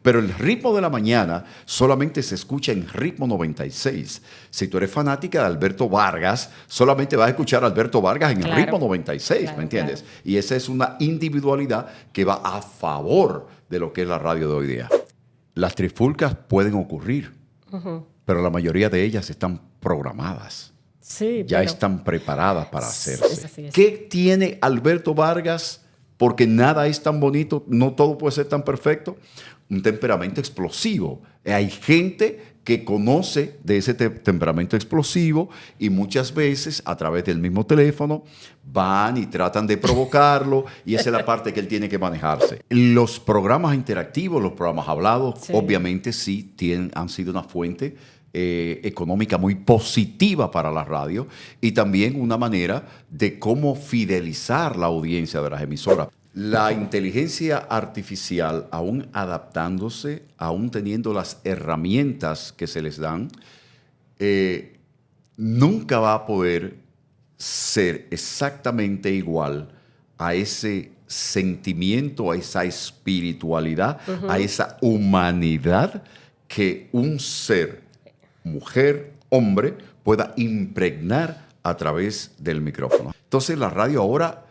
pero el ritmo de la mañana solamente se escucha en ritmo 96. Si tú eres fanática de Alberto Vargas, solamente vas a escuchar a Alberto Vargas en el ritmo 96, ¿me entiendes? Claro. Y esa es una individualidad que va a favor de lo que es la radio de hoy día. Las trifulcas pueden ocurrir, pero la mayoría de ellas están programadas. Sí, ya están preparadas para hacerse. ¿Qué tiene Alberto Vargas? Porque nada es tan bonito, no todo puede ser tan perfecto. Un temperamento explosivo. Hay gente que conoce de ese temperamento explosivo y muchas veces a través del mismo teléfono van y tratan de provocarlo y esa es la parte que él tiene que manejarse. Los programas interactivos, los programas hablados, obviamente sí han sido una fuente económica muy positiva para la radio y también una manera de cómo fidelizar la audiencia de las emisoras. La inteligencia artificial, aún adaptándose, aún teniendo las herramientas que se les dan, nunca va a poder ser exactamente igual a ese sentimiento, a esa espiritualidad, a esa humanidad que un ser, mujer, hombre, pueda impregnar a través del micrófono. Entonces la radio ahora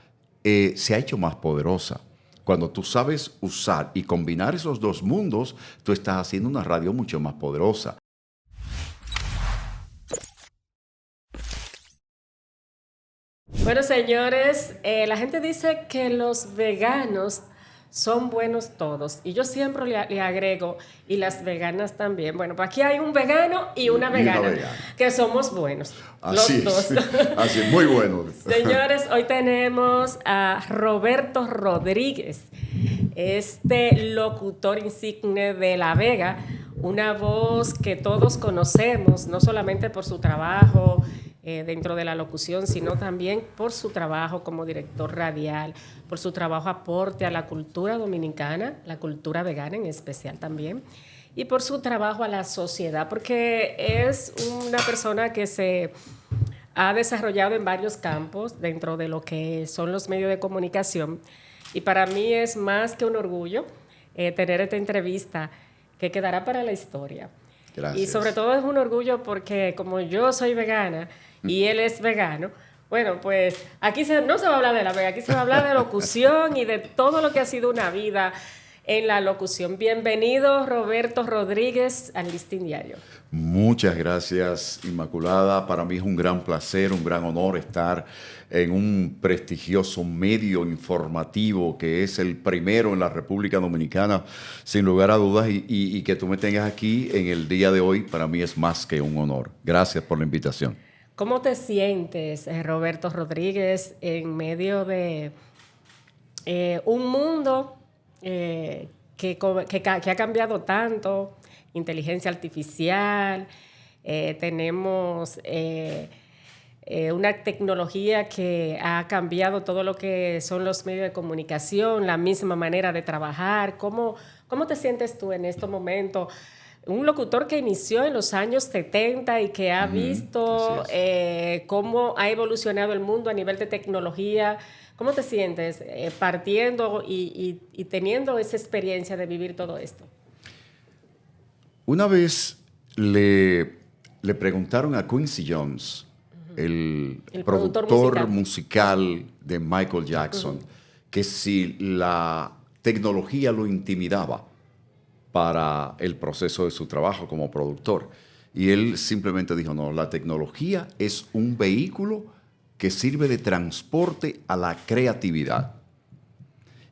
se ha hecho más poderosa. Cuando tú sabes usar y combinar esos dos mundos, tú estás haciendo una radio mucho más poderosa. Bueno, señores, la gente dice que los veganos son buenos todos. Y yo siempre le agrego, y las veganas también. Bueno, pues aquí hay un vegano y una vegana, que somos buenos. Así los dos. Así es, muy bueno. Señores, hoy tenemos a Roberto Rodríguez, este locutor insigne de La Vega, una voz que todos conocemos, no solamente por su trabajo dentro de la locución, sino también por su trabajo como director radial, por su trabajo aporte a la cultura dominicana, la cultura vegana en especial también, y por su trabajo a la sociedad, porque es una persona que se ha desarrollado en varios campos dentro de lo que son los medios de comunicación, y para mí es más que un orgullo tener esta entrevista que quedará para la historia. Gracias. Y sobre todo es un orgullo porque como yo soy vegana y él es vegano, bueno, pues aquí no se va a hablar de la vega, aquí se va a hablar de locución y de todo lo que ha sido una vida en la locución. Bienvenido, Roberto Rodríguez, al Listín Diario. Muchas gracias, Inmaculada. Para mí es un gran placer, un gran honor estar en un prestigioso medio informativo que es el primero en la República Dominicana, sin lugar a dudas, y que tú me tengas aquí en el día de hoy, para mí es más que un honor. Gracias por la invitación. ¿Cómo te sientes, Roberto Rodríguez, en medio de un mundo que ha cambiado tanto? Inteligencia artificial, tenemos una tecnología que ha cambiado todo lo que son los medios de comunicación, la misma manera de trabajar. ¿Cómo te sientes tú en estos momentos? Un locutor que inició en los años 70 y que ha visto cómo ha evolucionado el mundo a nivel de tecnología. ¿Cómo te sientes partiendo y teniendo esa experiencia de vivir todo esto? Una vez le preguntaron a Quincy Jones, el productor musical de Michael Jackson, que si la tecnología lo intimidaba para el proceso de su trabajo como productor. Y él simplemente dijo, no, la tecnología es un vehículo que sirve de transporte a la creatividad.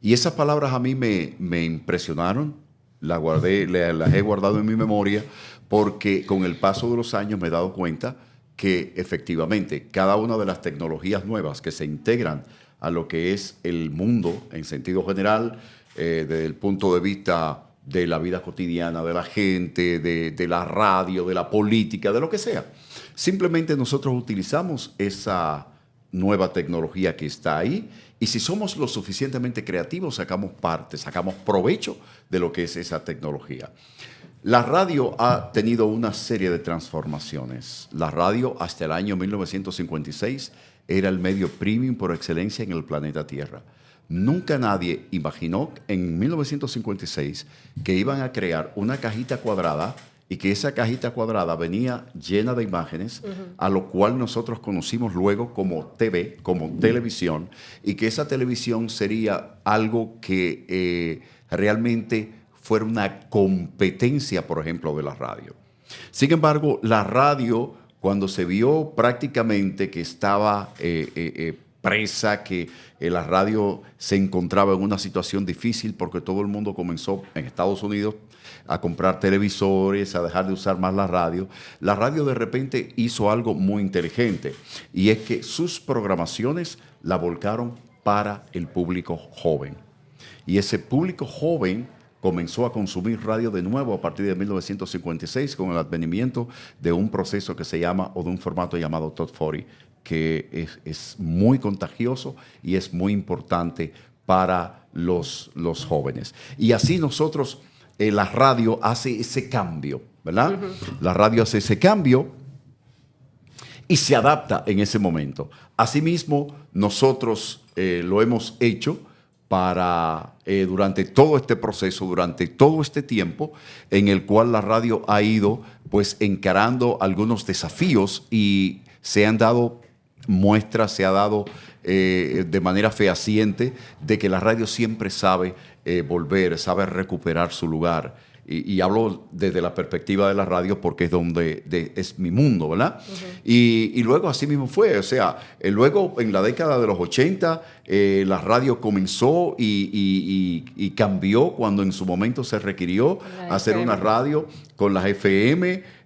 Y esas palabras a mí me impresionaron, las he guardado en mi memoria, porque con el paso de los años me he dado cuenta que efectivamente cada una de las tecnologías nuevas que se integran a lo que es el mundo en sentido general, desde el punto de vista de la vida cotidiana de la gente, de la radio, de la política, de lo que sea. Simplemente nosotros utilizamos esa nueva tecnología que está ahí y si somos lo suficientemente creativos, sacamos provecho de lo que es esa tecnología. La radio ha tenido una serie de transformaciones. La radio hasta el año 1956 era el medio premium por excelencia en el planeta Tierra. nunca nadie imaginó en 1956 que iban a crear una cajita cuadrada y que esa cajita cuadrada venía llena de imágenes, a lo cual nosotros conocimos luego como TV, como televisión, y que esa televisión sería algo que realmente fuera una competencia, por ejemplo, de la radio. Sin embargo, la radio, cuando se vio prácticamente que estaba presa, que la radio se encontraba en una situación difícil porque todo el mundo comenzó en Estados Unidos a comprar televisores, a dejar de usar más la radio de repente hizo algo muy inteligente, y es que sus programaciones la volcaron para el público joven. Y ese público joven comenzó a consumir radio de nuevo a partir de 1956 con el advenimiento de un proceso que se llama, o de un formato llamado Top 40, que es muy contagioso y es muy importante para los jóvenes. Y así nosotros, la radio hace ese cambio, ¿verdad? La radio hace ese cambio y se adapta en ese momento. Asimismo, nosotros lo hemos hecho para durante todo este proceso, durante todo este tiempo en el cual la radio ha ido pues encarando algunos desafíos, y se han dado muestras, se ha dado de manera fehaciente de que la radio siempre sabe volver, sabe recuperar su lugar. Y hablo desde la perspectiva de la radio porque es donde es mi mundo, ¿verdad? Y luego así mismo fue, o sea, luego en la década de los 80 la radio comenzó y cambió cuando en su momento se requirió hacer una radio con las FM,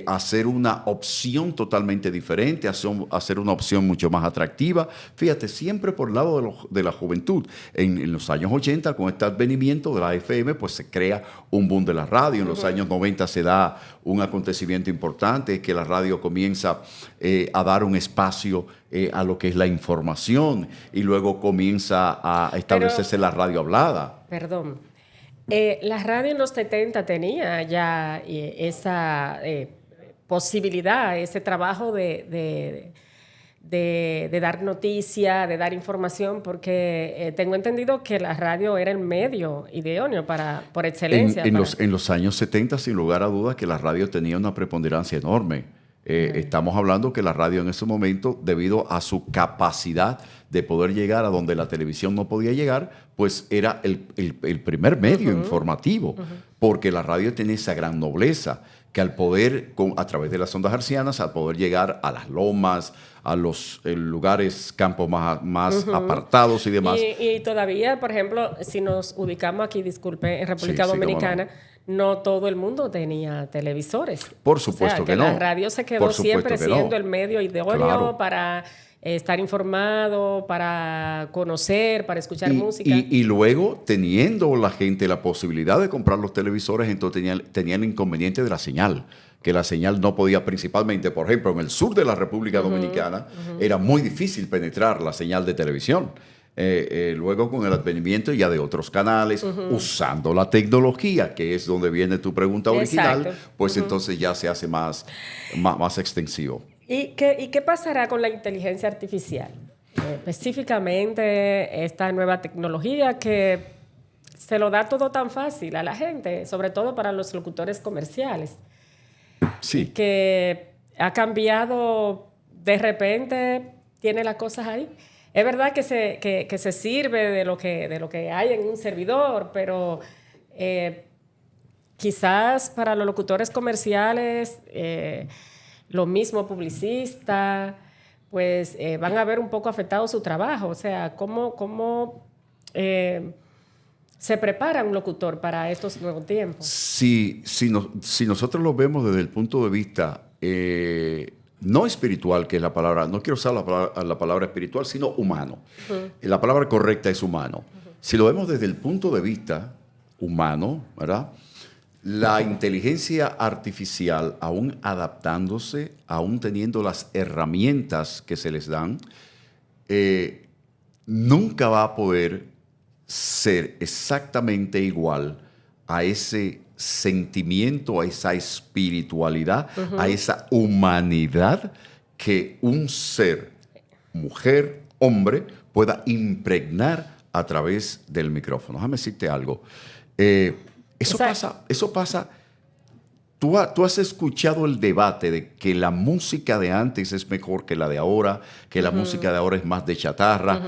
hacer una opción totalmente diferente, hacer una opción mucho más atractiva. Fíjate, siempre por el lado de la juventud. En los años 80, con este advenimiento de la FM, pues se crea un boom de la radio. En los años 90 se da un acontecimiento importante, que la radio comienza a dar un espacio a lo que es la información, y luego comienza a establecerse la radio hablada. Perdón. La radio en los 70 tenía ya esa posibilidad, ese trabajo de dar noticia, de dar información, porque tengo entendido que la radio era el medio idóneo por excelencia. En los años 70, sin lugar a dudas, que la radio tenía una preponderancia enorme. Estamos hablando que la radio en ese momento, debido a su capacidad de poder llegar a donde la televisión no podía llegar, pues era el primer medio informativo, porque la radio tiene esa gran nobleza, que al poder, a través de las ondas hercianas, al poder llegar a las lomas, a los lugares, campos más apartados y demás. Y todavía, por ejemplo, si nos ubicamos aquí, disculpe, en República Dominicana, no todo el mundo tenía televisores. Por supuesto que no. La radio se quedó siempre siendo el medio idóneo para estar informado, para conocer, para escuchar música. Y luego, teniendo la gente la posibilidad de comprar los televisores, entonces tenían el inconveniente de la señal, que la señal no podía, principalmente, por ejemplo, en el sur de la República Dominicana, era muy difícil penetrar la señal de televisión. Luego, con el advenimiento ya de otros canales, usando la tecnología, que es donde viene tu pregunta original, pues entonces ya se hace más extensivo. ¿Y qué pasará con la inteligencia artificial? Específicamente esta nueva tecnología que se lo da todo tan fácil a la gente, sobre todo para los locutores comerciales. Sí. Que ha cambiado de repente, tiene las cosas ahí. Es verdad que se sirve de lo que hay en un servidor, pero quizás para los locutores comerciales, lo mismo publicistas, pues van a ver un poco afectado su trabajo. O sea, ¿cómo se prepara un locutor para estos nuevos tiempos? Si nosotros lo vemos desde el punto de vista no espiritual, que es la palabra, no quiero usar la palabra espiritual, sino humano. La palabra correcta es humano. Si lo vemos desde el punto de vista humano, ¿verdad? La inteligencia artificial, aún adaptándose, aún teniendo las herramientas que se les dan, nunca va a poder ser exactamente igual a ese sentimiento, a esa espiritualidad, a esa humanidad que un ser, mujer, hombre, pueda impregnar a través del micrófono. Déjame decirte algo. Eso pasa. Tú has escuchado el debate de que la música de antes es mejor que la de ahora, que la música de ahora es más de chatarra.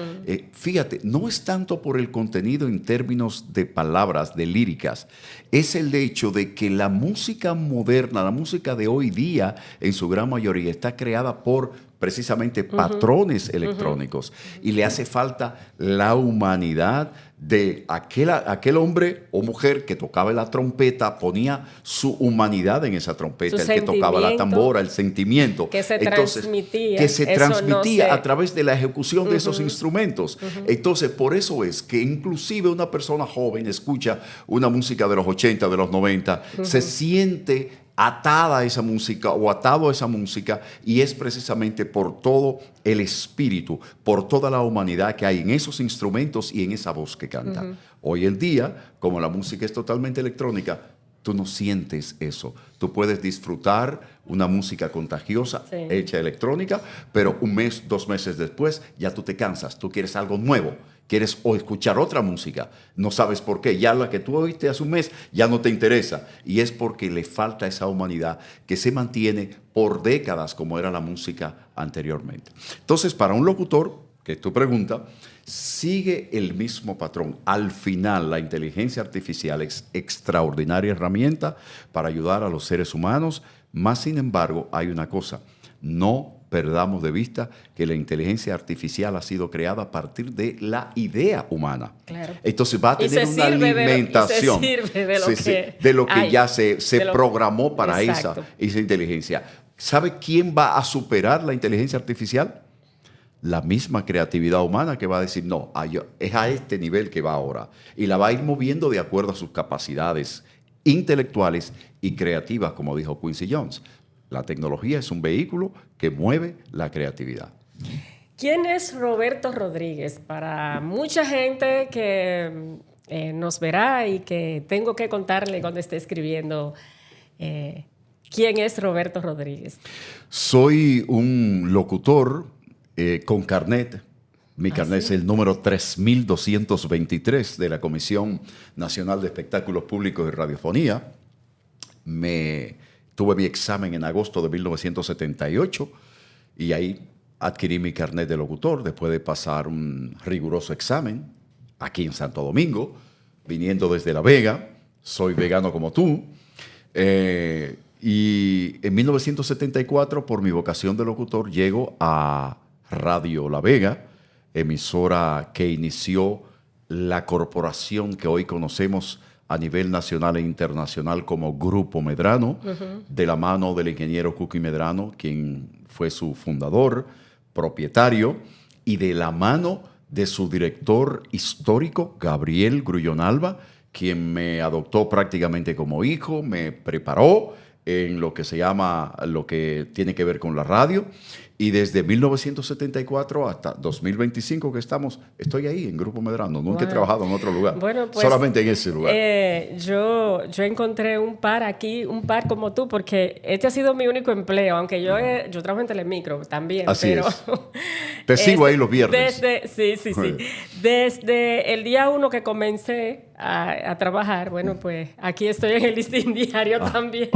Fíjate, no es tanto por el contenido en términos de palabras, de líricas, es el hecho de que la música moderna, la música de hoy día, en su gran mayoría, está creada por precisamente patrones electrónicos y le hace falta la humanidad de aquel hombre o mujer que tocaba la trompeta, ponía su humanidad en esa trompeta, el que tocaba la tambora, el sentimiento. Que se transmitía. Que se transmitía a través de la ejecución de esos instrumentos. Entonces, por eso es que inclusive una persona joven escucha una música de los 80, de los 90, se siente atada a esa música o atado a esa música, y es precisamente por todo el espíritu, por toda la humanidad que hay en esos instrumentos y en esa voz que canta. Hoy en día, como la música es totalmente electrónica, tú no sientes eso. Tú puedes disfrutar una música contagiosa, hecha electrónica, pero un mes, 2 meses después, ya tú te cansas, tú quieres algo nuevo. Quieres escuchar otra música, no sabes por qué, ya la que tú oíste hace un mes ya no te interesa, y es porque le falta esa humanidad que se mantiene por décadas como era la música anteriormente. Entonces, para un locutor, que es tu pregunta, sigue el mismo patrón. Al final, la inteligencia artificial es extraordinaria herramienta para ayudar a los seres humanos, más sin embargo, hay una cosa, no perdamos de vista que la inteligencia artificial ha sido creada a partir de la idea humana. Claro. Entonces va a tener una alimentación de lo que ya se programó para esa inteligencia. ¿Sabe quién va a superar la inteligencia artificial? La misma creatividad humana, que va a decir, no, es a este nivel que va ahora. Y la va a ir moviendo de acuerdo a sus capacidades intelectuales y creativas, como dijo Quincy Jones. La tecnología es un vehículo que mueve la creatividad. ¿Quién es Roberto Rodríguez? Para mucha gente que nos verá y que tengo que contarle cuando esté escribiendo, ¿quién es Roberto Rodríguez? Soy un locutor con carnet. Mi carnet es el número 3223 de la Comisión Nacional de Espectáculos Públicos y Radiofonía. Tuve mi examen en agosto de 1978 y ahí adquirí mi carnet de locutor después de pasar un riguroso examen aquí en Santo Domingo, viniendo desde La Vega. Soy vegano como tú. Y en 1974, por mi vocación de locutor, llego a Radio La Vega, emisora que inició la corporación que hoy conocemos a nivel nacional e internacional como Grupo Medrano, de la mano del ingeniero Cuqui Medrano, quien fue su fundador, propietario, y de la mano de su director histórico, Gabriel Grullón Alba, quien me adoptó prácticamente como hijo, me preparó en lo que tiene que ver con la radio. Y desde 1974 hasta 2025 que estoy ahí en Grupo Medrano. Nunca he trabajado en otro lugar, solamente en ese lugar. Yo encontré un par aquí, un par como tú, porque este ha sido mi único empleo, aunque yo trabajo en Telemicro también. Así es. Te sigo ahí los viernes. Sí. Desde el día 1 que comencé a trabajar, bueno, pues aquí estoy en el Listín Diario también.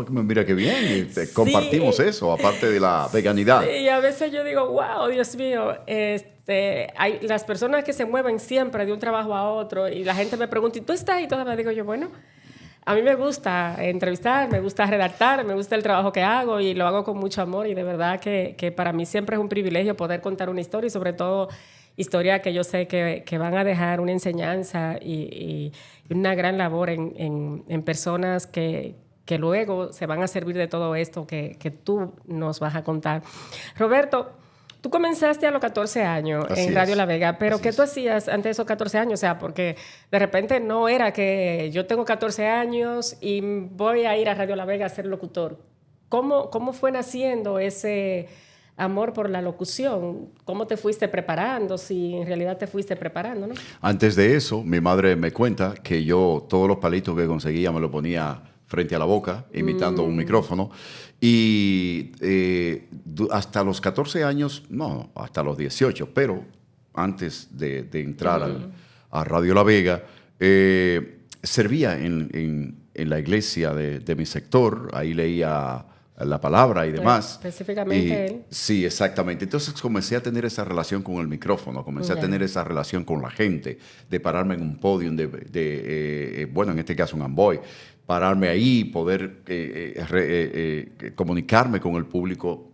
Mira qué bien. Compartimos eso, aparte de la veganidad. Sí, y a veces yo digo, wow, Dios mío, hay las personas que se mueven siempre de un trabajo a otro y la gente me pregunta, ¿y tú estás? Y todavía digo yo, bueno, a mí me gusta entrevistar, me gusta redactar, me gusta el trabajo que hago y lo hago con mucho amor, y de verdad que para mí siempre es un privilegio poder contar una historia, y sobre todo historias que yo sé que van a dejar una enseñanza y una gran labor en personas que luego se van a servir de todo esto que tú nos vas a contar. Roberto, tú comenzaste a los 14 años en Radio La Vega, pero ¿qué tú hacías antes de esos 14 años? O sea, porque de repente no era que yo tengo 14 años y voy a ir a Radio La Vega a ser locutor. ¿Cómo fue naciendo ese amor por la locución? ¿Cómo te fuiste preparando? Si en realidad te fuiste preparando, ¿no? Antes de eso, mi madre me cuenta que yo todos los palitos que conseguía me los ponía frente a la boca, imitando un micrófono. Y hasta los 14 años, no, hasta los 18, pero antes de entrar a Radio La Vega, servía en la iglesia de mi sector, ahí leía la palabra y demás. Específicamente él. Sí, exactamente. Entonces comencé a tener esa relación con el micrófono, comencé a tener esa relación con la gente, de pararme en un podio, bueno, en este caso un Amboy, pararme ahí, poder comunicarme con el público,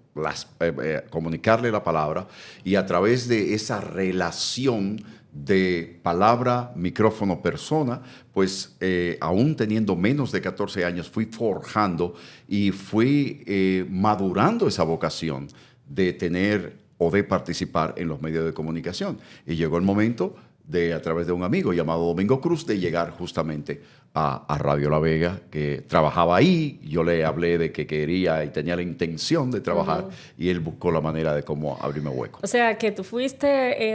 comunicarle la palabra, y a través de esa relación de palabra, micrófono, persona, pues aún teniendo menos de 14 años, fui forjando y fui madurando esa vocación de tener o de participar en los medios de comunicación. Y llegó el momento de, a través de un amigo llamado Domingo Cruz, de llegar justamente a Radio La Vega, que trabajaba ahí. Yo le hablé de que quería y tenía la intención de trabajar, y él buscó la manera de cómo abrirme hueco. O sea, que tú fuiste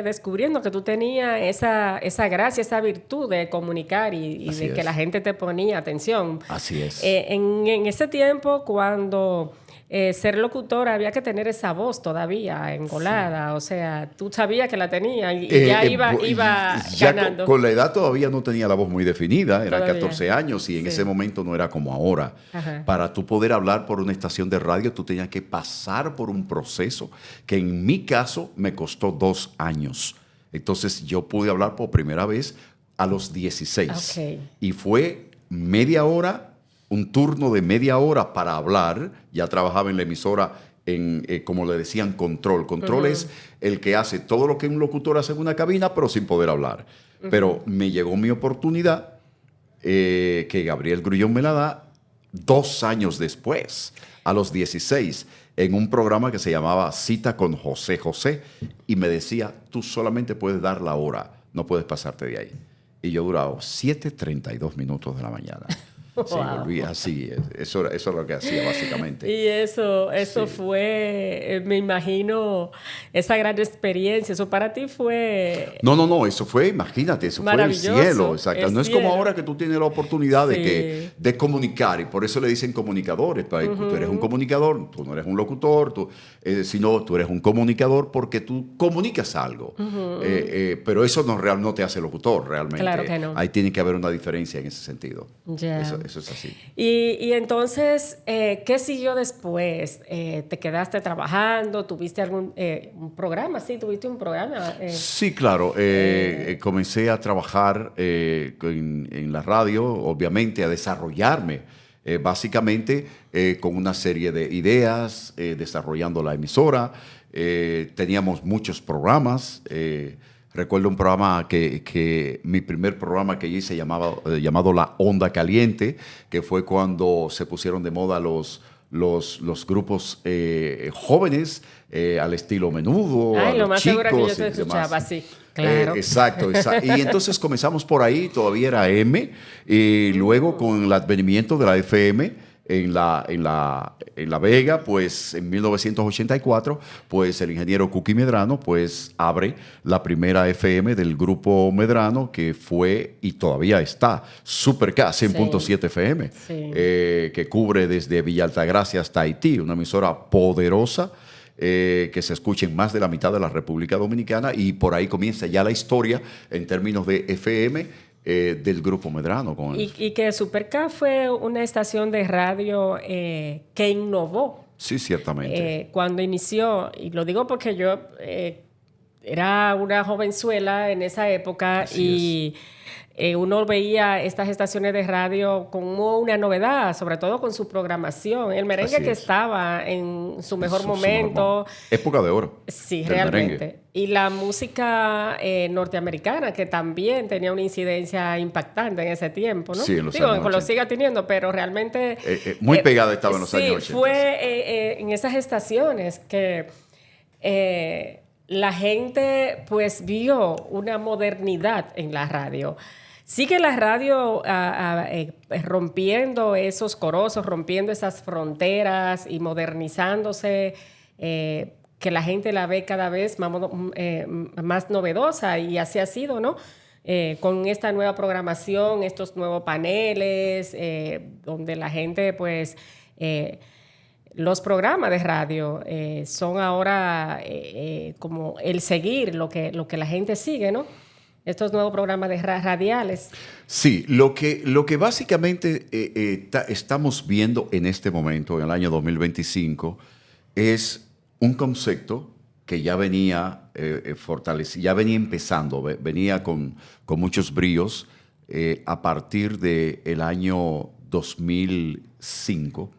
descubriendo que tú tenías esa gracia, esa virtud de comunicar y de que la gente te ponía atención. Así es. En ese tiempo, cuando ser locutor había que tener esa voz todavía engolada, o sea, tú sabías que la tenía y ya iba ya ganando. Con la edad todavía no tenía la voz muy definida, eran 14 años, y en ese momento no era como ahora. Ajá. Para tú poder hablar por una estación de radio, tú tenías que pasar por un proceso que en mi caso me costó 2 años. Entonces yo pude hablar por primera vez a los 16. Okay. Y fue media hora, un turno de media hora para hablar. Ya trabajaba en la emisora como le decían, control. Control es el que hace todo lo que un locutor hace en una cabina, pero sin poder hablar. Pero me llegó mi oportunidad, que Gabriel Grullón me la da 2 años después, a los 16, en un programa que se llamaba Cita con José José, y me decía, tú solamente puedes dar la hora, no puedes pasarte de ahí. Y yo duraba 7:32 minutos de la mañana. Sí, volvía así. Eso es lo que hacía, básicamente. Y eso fue, me imagino, esa gran experiencia. Eso para ti fue... No, eso fue, imagínate, eso fue el cielo. Exacto. No es como ahora que tú tienes la oportunidad de comunicar, y por eso le dicen comunicadores. Tú eres un comunicador, tú no eres un locutor, sino tú eres un comunicador porque tú comunicas algo. Pero eso no te hace locutor realmente. Claro que no. Ahí tiene que haber una diferencia en ese sentido. Yeah. Eso es así. Y entonces, ¿qué siguió después? ¿Te quedaste trabajando? ¿Tuviste algún un programa? Sí, ¿tuviste un programa? Sí, claro. Comencé a trabajar en la radio, obviamente, a desarrollarme, básicamente con una serie de ideas, desarrollando la emisora. Teníamos muchos programas. Recuerdo un programa mi primer programa que hice llamado La Onda Caliente, que fue cuando se pusieron de moda los grupos jóvenes al estilo Menudo. Ay, a lo los más chicos, seguro que yo te escuchaba, sí. Claro. Exacto. Y entonces comenzamos por ahí, todavía era M, y luego con el advenimiento de la FM, en la Vega, pues en 1984, pues el ingeniero Cookie Medrano pues abre la primera FM del grupo Medrano, que fue y todavía está Super K 100.7 FM, que cubre desde Villa Altagracia hasta Haití, una emisora poderosa, que se escucha en más de la mitad de la República Dominicana, y por ahí comienza ya la historia en términos de FM del Grupo Medrano. Y que Super K fue una estación de radio que innovó. Sí, ciertamente. Cuando inició, y lo digo porque yo era una jovenzuela en esa época. Así uno veía estas estaciones de radio como una novedad, sobre todo con su programación. El merengue que estaba en su mejor momento. Época de oro. Sí, realmente. Merengue. Y la música norteamericana, que también tenía una incidencia impactante en ese tiempo, ¿no? Sí, en los años 80. Lo sigue teniendo, pero realmente... muy pegada estaba en los años 80. Sí, fue en esas estaciones que... la gente pues vio una modernidad en la radio. Sigue la radio rompiendo esos corazos, rompiendo esas fronteras y modernizándose, que la gente la ve cada vez más novedosa, y así ha sido, ¿no? Con esta nueva programación, estos nuevos paneles, donde la gente pues... los programas de radio son ahora como el seguir lo que la gente sigue, ¿no? estos nuevos programas de radiales. Sí, lo que básicamente estamos viendo en este momento, en el año 2025, es un concepto que ya venía fortalecido, ya venía empezando, venía con muchos bríos a partir del año 2005,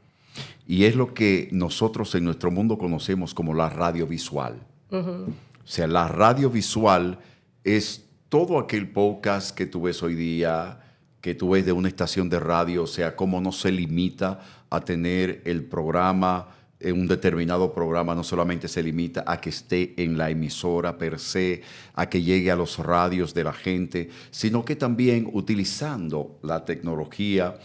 y es lo que nosotros en nuestro mundo conocemos como la radiovisual. O sea, la radiovisual es todo aquel podcast que tú ves hoy día, que tú ves de una estación de radio, o sea, cómo no se limita a tener el programa, un determinado programa no solamente se limita a que esté en la emisora per se, a que llegue a los radios de la gente, sino que también utilizando la tecnología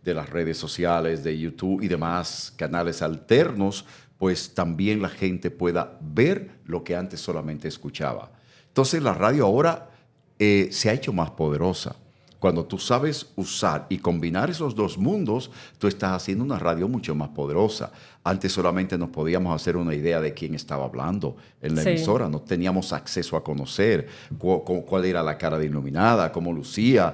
de las redes sociales, de YouTube y demás canales alternos, pues también la gente pueda ver lo que antes solamente escuchaba. Entonces la radio ahora se ha hecho más poderosa. Cuando tú sabes usar y combinar esos dos mundos, tú estás haciendo una radio mucho más poderosa. Antes solamente nos podíamos hacer una idea de quién estaba hablando en la emisora. No teníamos acceso a conocer cuál era la cara de Iluminada, cómo lucía.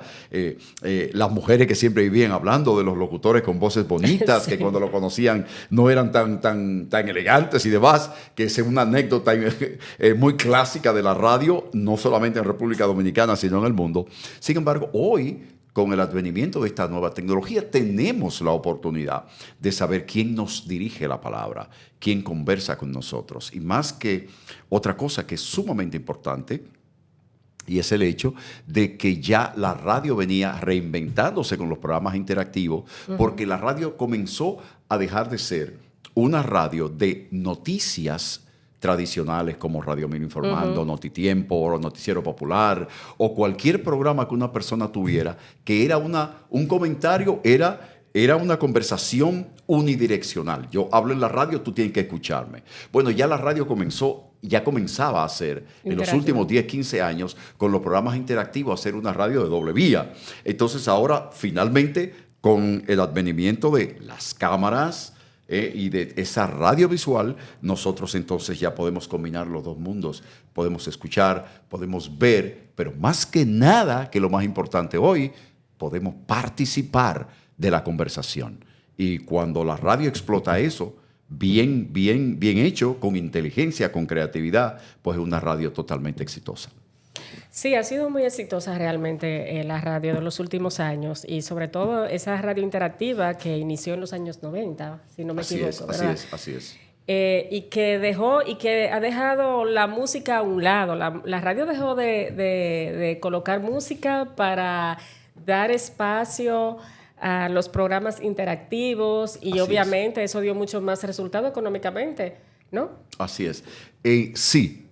Las mujeres que siempre vivían hablando de los locutores con voces bonitas, que cuando lo conocían no eran tan elegantes y demás, que es una anécdota muy clásica de la radio, no solamente en República Dominicana, sino en el mundo. Sin embargo, hoy, con el advenimiento de esta nueva tecnología, tenemos la oportunidad de saber quién nos dirige la palabra, quién conversa con nosotros. Y más que otra cosa que es sumamente importante, y es el hecho de que ya la radio venía reinventándose con los programas interactivos, porque la radio comenzó a dejar de ser una radio de noticias tradicionales como Radio Mil Informando, Notitiempo, o Noticiero Popular, o cualquier programa que una persona tuviera, que era un comentario, era una conversación unidireccional. Yo hablo en la radio, tú tienes que escucharme. Bueno, ya la radio ya comenzaba a hacer, en los últimos 10, 15 años, con los programas interactivos, a hacer una radio de doble vía. Entonces ahora, finalmente, con el advenimiento de las cámaras, y de esa radio visual, nosotros entonces ya podemos combinar los dos mundos. Podemos escuchar, podemos ver, pero más que nada, que lo más importante hoy, podemos participar de la conversación. Y cuando la radio explota eso, bien hecho, con inteligencia, con creatividad, pues es una radio totalmente exitosa. Sí, ha sido muy exitosa realmente la radio de los últimos años, y sobre todo esa radio interactiva que inició en los años 90, si no me equivoco. Así es. Y que ha dejado la música a un lado. La radio dejó de colocar música para dar espacio a los programas interactivos, y obviamente eso dio mucho más resultado económicamente, ¿no? Así es. Sí.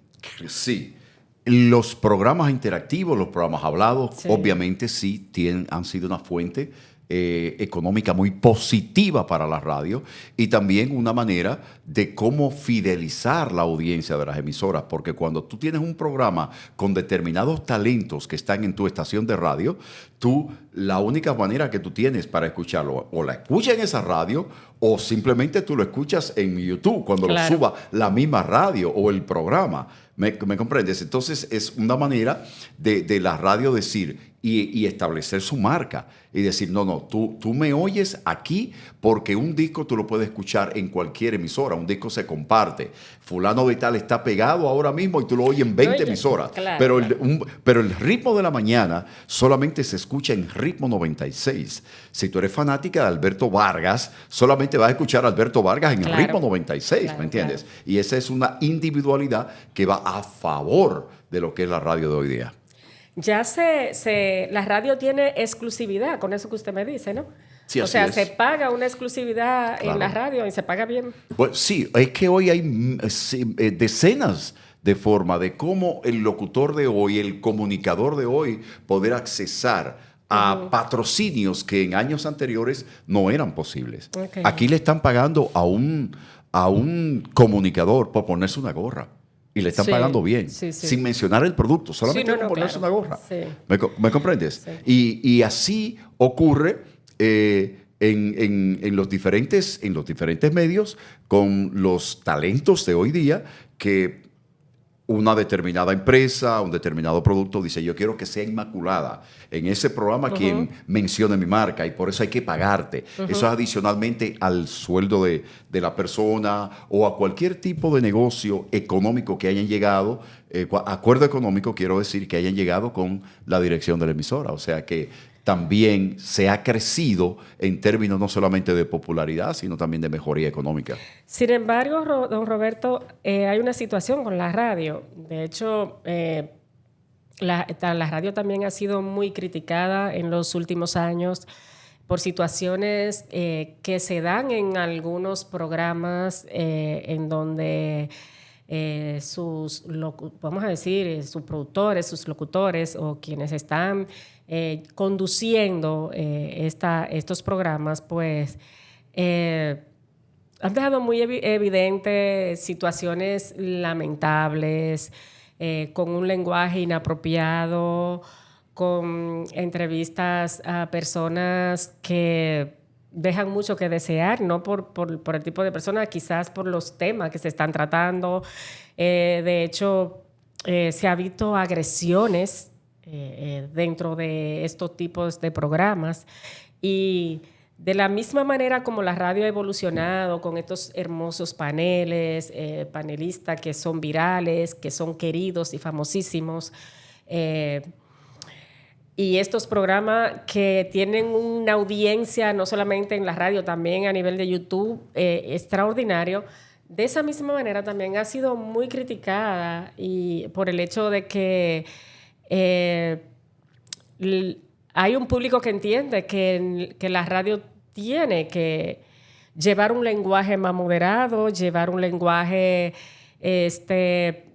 Los programas interactivos, los programas hablados, obviamente sí han sido una fuente económica muy positiva para la radio, y también una manera de cómo fidelizar la audiencia de las emisoras, porque cuando tú tienes un programa con determinados talentos que están en tu estación de radio, la única manera que tú tienes para escucharlo, o la escuchas en esa radio, o simplemente tú lo escuchas en YouTube cuando lo suba la misma radio o el programa. ¿Me comprendes? Entonces es una manera de la radio decir y establecer su marca y decir, no, tú me oyes aquí, porque un disco tú lo puedes escuchar en cualquier emisora, un disco se comparte. Fulano de tal está pegado ahora mismo y tú lo oyes en 20 emisoras. Claro, pero el ritmo de la mañana solamente se escucha en Ritmo 96. Si tú eres fanática de Alberto Vargas, solamente vas a escuchar a Alberto Vargas en el Ritmo 96, ¿me entiendes? Claro. Y esa es una individualidad que va a favor de lo que es la radio de hoy día. Ya la radio tiene exclusividad, con eso que usted me dice, ¿no? Sí, o sea, se paga una exclusividad en la radio y se paga bien. Pues sí, es que hoy hay decenas de formas de cómo el locutor de hoy, el comunicador de hoy, poder accesar a patrocinios que en años anteriores no eran posibles. Okay. Aquí le están pagando a un comunicador por ponerse una gorra. Y le están pagando bien, sin mencionar el producto, solamente por ponerse una gorra. Sí. ¿Me comprendes? Sí. Y así ocurre en los diferentes medios con los talentos de hoy día, que una determinada empresa, un determinado producto, dice, yo quiero que sea inmaculada en ese programa quien mencione mi marca y por eso hay que pagarte. Eso es adicionalmente al sueldo de la persona o a cualquier tipo de negocio económico que hayan llegado, acuerdo económico, quiero decir, que hayan llegado con la dirección de la emisora. O sea que también se ha crecido en términos no solamente de popularidad, sino también de mejoría económica. Sin embargo, don Roberto, hay una situación con la radio. De hecho, la radio también ha sido muy criticada en los últimos años por situaciones que se dan en algunos programas en donde vamos a decir, sus productores, sus locutores o quienes están conduciendo estos programas, pues han dejado muy evidentes situaciones lamentables, con un lenguaje inapropiado, con entrevistas a personas que dejan mucho que desear, no por el tipo de personas, quizás por los temas que se están tratando. De hecho, se ha visto agresiones dentro de estos tipos de programas y de la misma manera como la radio ha evolucionado con estos hermosos paneles, panelistas que son virales, que son queridos y famosísimos, y estos programas que tienen una audiencia no solamente en la radio, también a nivel de YouTube, extraordinario. De esa misma manera también ha sido muy criticada y por el hecho de que hay un público que entiende que la radio tiene que llevar un lenguaje más moderado, llevar un lenguaje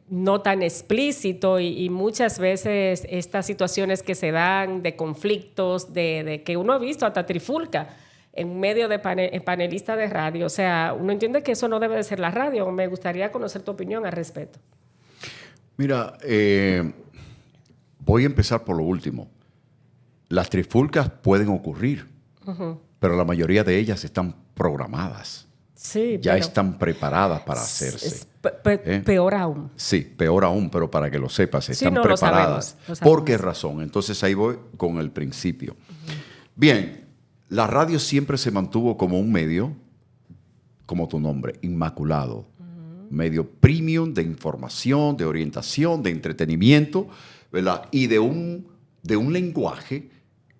no tan explícito y muchas veces estas situaciones que se dan de conflictos, de que uno ha visto hasta trifulca en medio de panelistas de radio. O sea, uno entiende que eso no debe de ser la radio. Me gustaría conocer tu opinión al respecto. Mira, voy a empezar por lo último. Las trifulcas pueden ocurrir, pero la mayoría de ellas están programadas. Sí, ya están preparadas para hacerse. Peor aún. Sí, peor aún, pero para que lo sepas, están preparadas. Lo sabemos. ¿Por qué razón? Entonces ahí voy con el principio. Bien, la radio siempre se mantuvo como un medio, como tu nombre, inmaculado. Medio premium de información, de orientación, de entretenimiento, ¿verdad? Y de un lenguaje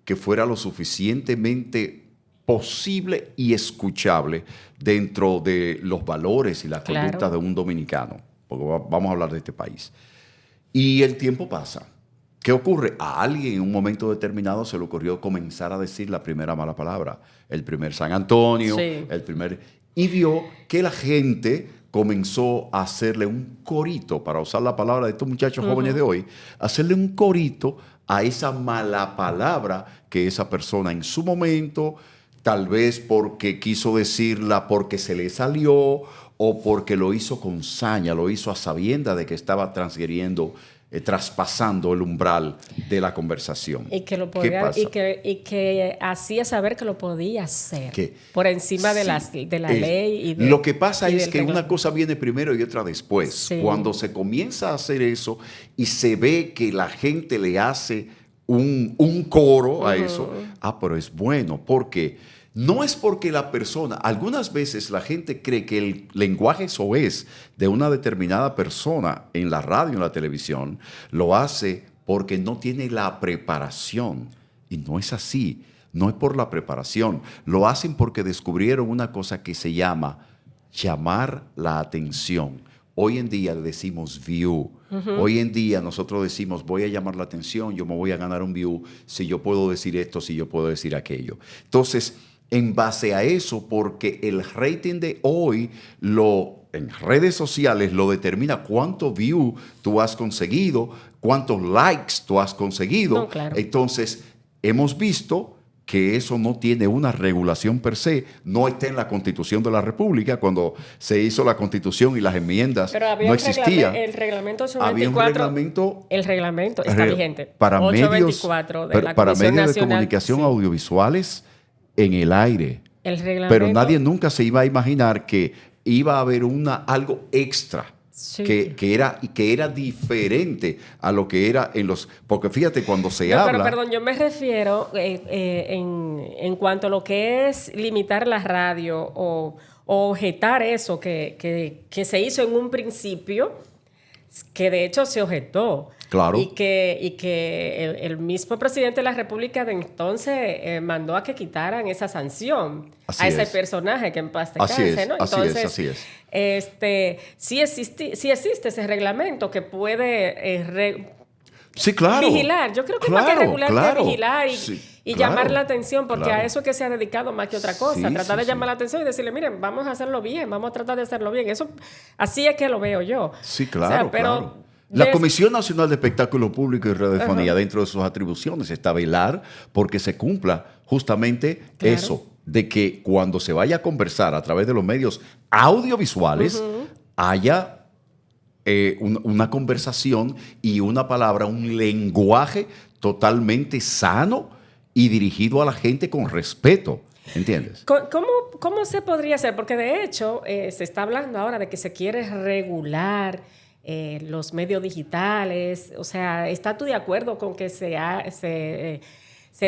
que fuera lo suficientemente posible y escuchable dentro de los valores y la conducta de un dominicano, porque vamos a hablar de este país. Y el tiempo pasa. ¿Qué ocurre? A alguien en un momento determinado se le ocurrió comenzar a decir la primera mala palabra, el primer San Antonio, y vio que la gente comenzó a hacerle un corito, para usar la palabra de estos muchachos jóvenes de hoy, hacerle un corito a esa mala palabra que esa persona en su momento, tal vez porque quiso decirla porque se le salió o porque lo hizo con saña, lo hizo a sabienda de que estaba transgrediendo, traspasando el umbral de la conversación. Y que lo podía, y que hacía saber que lo podía hacer por encima de la ley. Lo que pasa es que una cosa viene primero y otra después. Sí. Cuando se comienza a hacer eso y se ve que la gente le hace un coro a eso, pero es bueno, porque no es porque la persona, algunas veces la gente cree que el lenguaje soez de una determinada persona en la radio, en la televisión, lo hace porque no tiene la preparación. Y no es así, no es por la preparación. Lo hacen porque descubrieron una cosa que se llama llamar la atención. Hoy en día le decimos view. Hoy en día nosotros decimos voy a llamar la atención, yo me voy a ganar un view si yo puedo decir esto, si yo puedo decir aquello. Entonces, en base a eso, porque el rating de hoy en redes sociales lo determina cuánto view tú has conseguido, cuántos likes tú has conseguido. No, claro. Entonces, hemos visto que eso no tiene una regulación per se, no está en la Constitución de la República. Cuando se hizo la Constitución y las enmiendas no existía. El reglamento 824, había un reglamento. El reglamento está vigente. Para 824 medios de comunicación audiovisuales en el aire. El reglamento. Pero nadie nunca se iba a imaginar que iba a haber algo extra Sí. Que era diferente a lo que era en los... Porque fíjate, cuando se habla... Pero perdón, yo me refiero en cuanto a lo que es limitar la radio o objetar eso que se hizo en un principio, que de hecho se objetó. Claro. Y que el mismo presidente de la República de entonces mandó a que quitaran esa sanción a ese personaje que en paz descanse, ¿no? Entonces, así es. Sí existe ese reglamento que puede sí, claro. vigilar. Yo creo que más que regular que vigilar y llamar la atención, porque a eso que se ha dedicado más que otra cosa. Tratar de llamar la atención y decirle, miren, vamos a hacerlo bien, vamos a tratar de hacerlo bien. Eso, así es que lo veo yo. Sí, claro, claro. La Comisión Nacional de Espectáculo Público y Radiofonía, dentro de sus atribuciones, está velar porque se cumpla justamente eso, de que cuando se vaya a conversar a través de los medios audiovisuales, haya una conversación y una palabra, un lenguaje totalmente sano y dirigido a la gente con respeto. ¿Entiendes? ¿Cómo se podría hacer? Porque de hecho se está hablando ahora de que se quiere regular los medios digitales. O sea, ¿estás tú de acuerdo con que se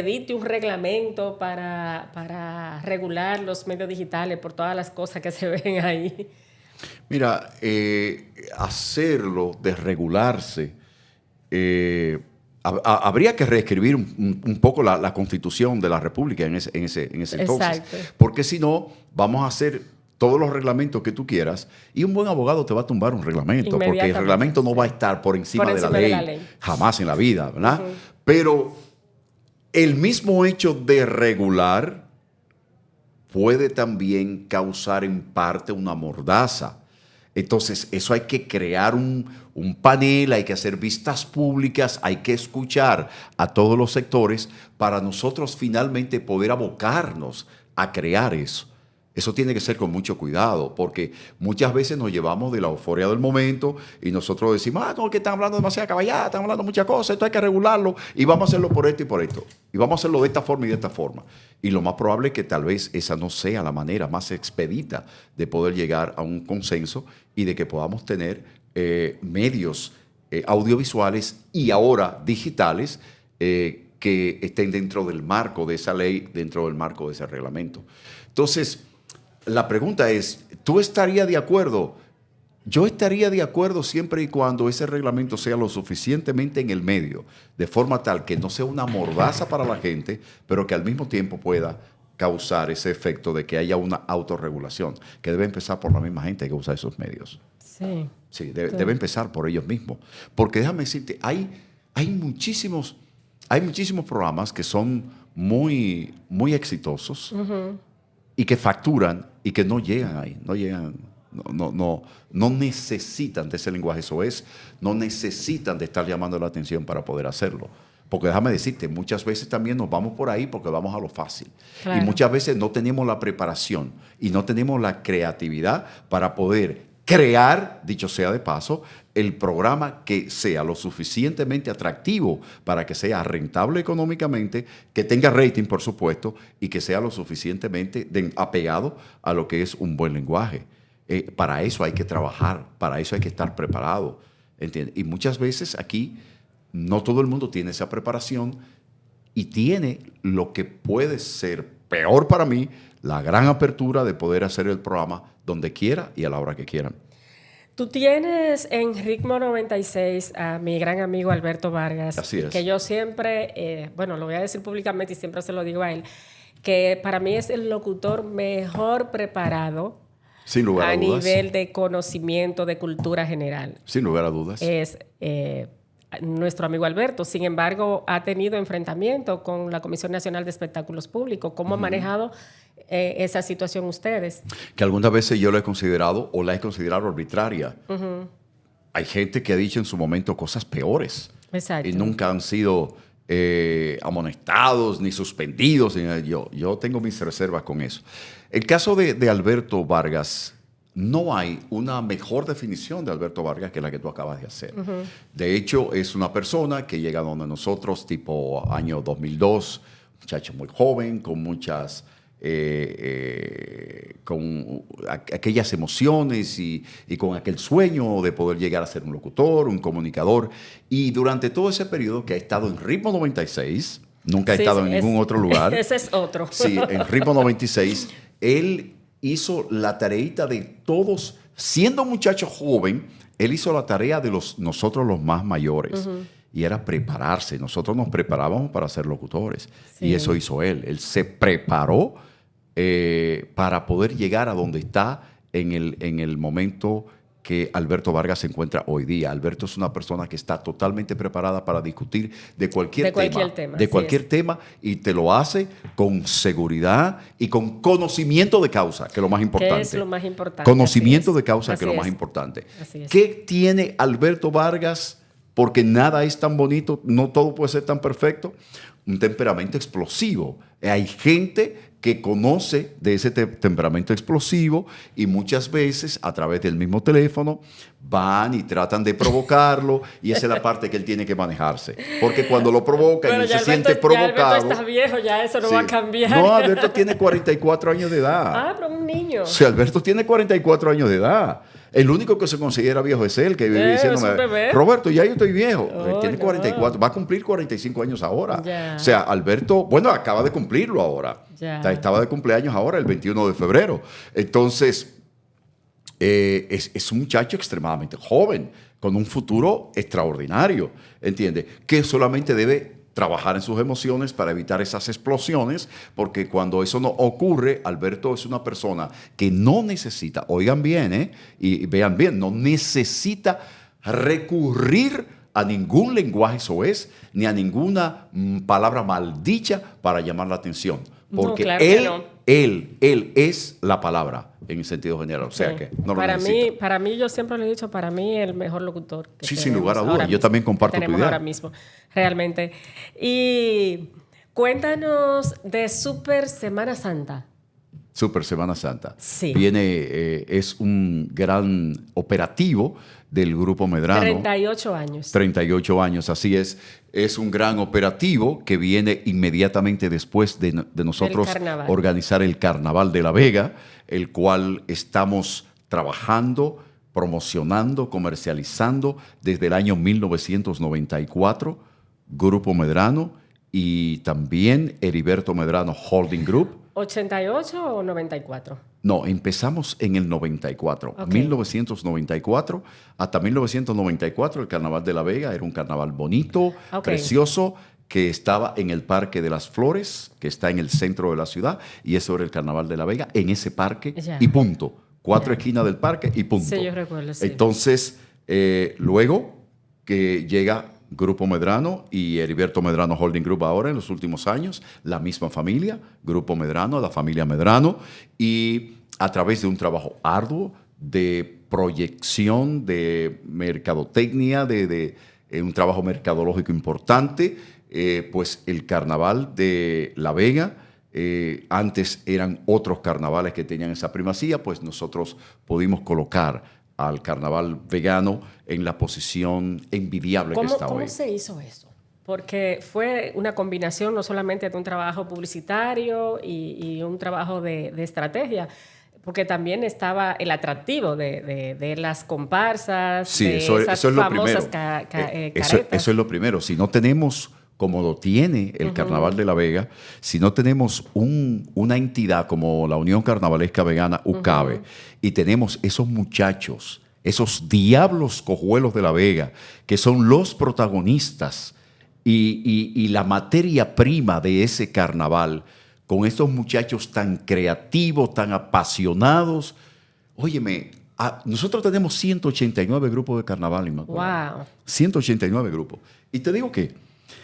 dicte un reglamento para regular los medios digitales por todas las cosas que se ven ahí? Mira, hacerlo, desregularse, habría que reescribir un poco la Constitución de la República en ese entonces. Exacto. Porque si no, vamos a hacer todos los reglamentos que tú quieras y un buen abogado te va a tumbar un reglamento, porque el reglamento no va a estar por encima de la ley, jamás en la vida, ¿verdad? Pero el mismo hecho de regular puede también causar en parte una mordaza. Entonces, eso hay que crear un panel, hay que hacer vistas públicas, hay que escuchar a todos los sectores para nosotros finalmente poder abocarnos a crear eso. Eso tiene que ser con mucho cuidado, porque muchas veces nos llevamos de la euforia del momento y nosotros decimos, no, que están hablando demasiada caballada, están hablando muchas cosas, esto hay que regularlo y vamos a hacerlo por esto y por esto. Y vamos a hacerlo de esta forma y de esta forma. Y lo más probable es que tal vez esa no sea la manera más expedita de poder llegar a un consenso y de que podamos tener medios audiovisuales y ahora digitales que estén dentro del marco de esa ley, dentro del marco de ese reglamento. Entonces, la pregunta es, ¿tú estarías de acuerdo? Yo estaría de acuerdo siempre y cuando ese reglamento sea lo suficientemente en el medio, de forma tal que no sea una mordaza para la gente, pero que al mismo tiempo pueda causar ese efecto de que haya una autorregulación, que debe empezar por la misma gente que usa esos medios. Sí. Sí, debe empezar por ellos mismos. Porque déjame decirte, hay muchísimos programas que son muy, muy exitosos y que facturan y que no llegan ahí, no necesitan de ese lenguaje soez, no necesitan de estar llamando la atención para poder hacerlo. Porque déjame decirte, muchas veces también nos vamos por ahí porque vamos a lo fácil. Claro. Y muchas veces no tenemos la preparación y no tenemos la creatividad para poder crear, dicho sea de paso, el programa que sea lo suficientemente atractivo para que sea rentable económicamente, que tenga rating, por supuesto, y que sea lo suficientemente apegado a lo que es un buen lenguaje. Para eso hay que trabajar, para eso hay que estar preparado, ¿entiendes? Y muchas veces aquí no todo el mundo tiene esa preparación y tiene lo que puede ser peor para mí, la gran apertura de poder hacer el programa donde quiera y a la hora que quieran. Tú tienes en Ritmo 96 a mi gran amigo Alberto Vargas. Así es. Que yo siempre, lo voy a decir públicamente y siempre se lo digo a él, que para mí es el locutor mejor preparado. Sin lugar a dudas. A nivel de conocimiento de cultura general. Sin lugar a dudas. Es nuestro amigo Alberto. Sin embargo, ha tenido enfrentamiento con la Comisión Nacional de Espectáculos Públicos. ¿Cómo han manejado esa situación ustedes? Que algunas veces yo la he considerado o la he considerado arbitraria. Hay gente que ha dicho en su momento cosas peores. Exacto. Y nunca han sido amonestados ni suspendidos. Yo tengo mis reservas con eso. El caso de Alberto Vargas, no hay una mejor definición de Alberto Vargas que la que tú acabas de hacer. De hecho, es una persona que llega donde nosotros, tipo año 2002, muchacho muy joven, con muchas aquellas emociones y con aquel sueño de poder llegar a ser un locutor, un comunicador. Y durante todo ese periodo que ha estado en Ritmo 96, nunca ha estado en ningún otro lugar. Ese es otro. Sí, en Ritmo 96, él hizo la tareita de todos, siendo un muchacho joven, él hizo la tarea de nosotros los más mayores. Y era prepararse. Nosotros nos preparábamos para ser locutores. Sí. Y eso hizo él. Él se preparó para poder llegar a donde está en el momento que Alberto Vargas se encuentra hoy día. Alberto es una persona que está totalmente preparada para discutir de cualquier tema, y te lo hace con seguridad y con conocimiento de causa, que es lo más importante. ¿Qué es lo más importante? Conocimiento de causa, que es lo más importante. ¿Qué tiene Alberto Vargas? Porque nada es tan bonito, no todo puede ser tan perfecto. Un temperamento explosivo. Hay gente que conoce de ese temperamento explosivo y muchas veces a través del mismo teléfono van y tratan de provocarlo y esa es la parte que él tiene que manejarse. Porque cuando lo provocan y se siente provocado... Ya Alberto está viejo, ya eso no va a cambiar. No, Alberto tiene 44 años de edad. Ah, pero un niño. O sea, Alberto tiene 44 años de edad. El único que se considera viejo es él, que vive diciéndome, Roberto, ya yo estoy viejo. Él tiene 44, va a cumplir 45 años ahora. O sea, Alberto, bueno, acaba de cumplirlo ahora. Estaba de cumpleaños ahora, el 21 de febrero. Entonces, es un muchacho extremadamente joven, con un futuro extraordinario, ¿entiendes? Que solamente debe trabajar en sus emociones para evitar esas explosiones, porque cuando eso no ocurre, Alberto es una persona que no necesita, oigan bien, y vean bien, no necesita recurrir a ningún lenguaje soez, ni a ninguna palabra maldicha para llamar la atención. Porque no, claro él es la palabra en el sentido general. O sea que no lo necesita. Para mí, yo siempre lo he dicho, para mí el mejor locutor. Sí, sin lugar a dudas. Yo también comparto tu idea. Ahora mismo, realmente. Y cuéntanos de Super Semana Santa. Super Semana Santa. Sí. Es un gran operativo del Grupo Medrano. 38 años. 38 años, así es. Es un gran operativo que viene inmediatamente después de nosotros organizar el Carnaval de La Vega, el cual estamos trabajando, promocionando, comercializando desde el año 1994, Grupo Medrano y también Heriberto Medrano Holding Group. ¿88 o 94? No, empezamos en el 94. Okay. 1994 hasta 1994 el Carnaval de La Vega era un carnaval bonito, precioso, que estaba en el Parque de las Flores, que está en el centro de la ciudad, y eso era el Carnaval de La Vega, en ese parque y punto. 4 esquinas del parque y punto. Sí, yo recuerdo, sí. Entonces, luego que llega Grupo Medrano y Heriberto Medrano Holding Group ahora en los últimos años, la misma familia, Grupo Medrano, la familia Medrano, y a través de un trabajo arduo de proyección, de mercadotecnia, de un trabajo mercadológico importante, pues el Carnaval de La Vega, antes eran otros carnavales que tenían esa primacía, pues nosotros pudimos colocar al carnaval vegano en la posición envidiable que está hoy. ¿Cómo se hizo eso? Porque fue una combinación no solamente de un trabajo publicitario y un trabajo de estrategia, porque también estaba el atractivo de las comparsas, sí, de eso esas es lo famosas caretas. Eso es lo primero. Si no tenemos, como lo tiene el Carnaval de La Vega, si no tenemos una entidad como la Unión Carnavalesca Vegana, UCAVE, y tenemos esos muchachos, esos diablos cojuelos de La Vega, que son los protagonistas y la materia prima de ese carnaval, con estos muchachos tan creativos, tan apasionados. Óyeme, nosotros tenemos 189 grupos de carnaval, Inmaculada. Wow. 189 grupos. Y te digo que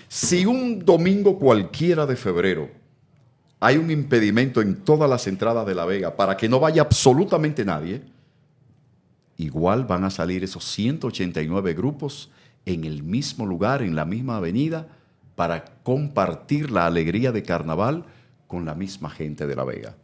si un domingo cualquiera de febrero hay un impedimento en todas las entradas de La Vega para que no vaya absolutamente nadie, igual van a salir esos 189 grupos en el mismo lugar, en la misma avenida, para compartir la alegría de carnaval con la misma gente de La Vega.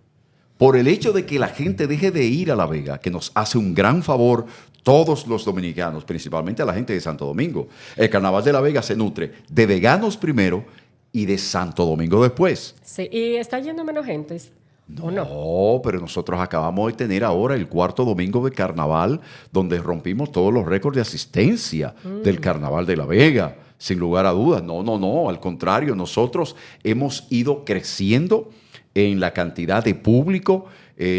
Por el hecho de que la gente deje de ir a La Vega, que nos hace un gran favor todos los dominicanos, principalmente a la gente de Santo Domingo. El Carnaval de La Vega se nutre de veganos primero y de Santo Domingo después. Sí, y está yendo menos gente. No, pero nosotros acabamos de tener ahora el 4º domingo de carnaval, donde rompimos todos los récords de asistencia del Carnaval de La Vega, sin lugar a dudas. No, al contrario, nosotros hemos ido creciendo en la cantidad de público.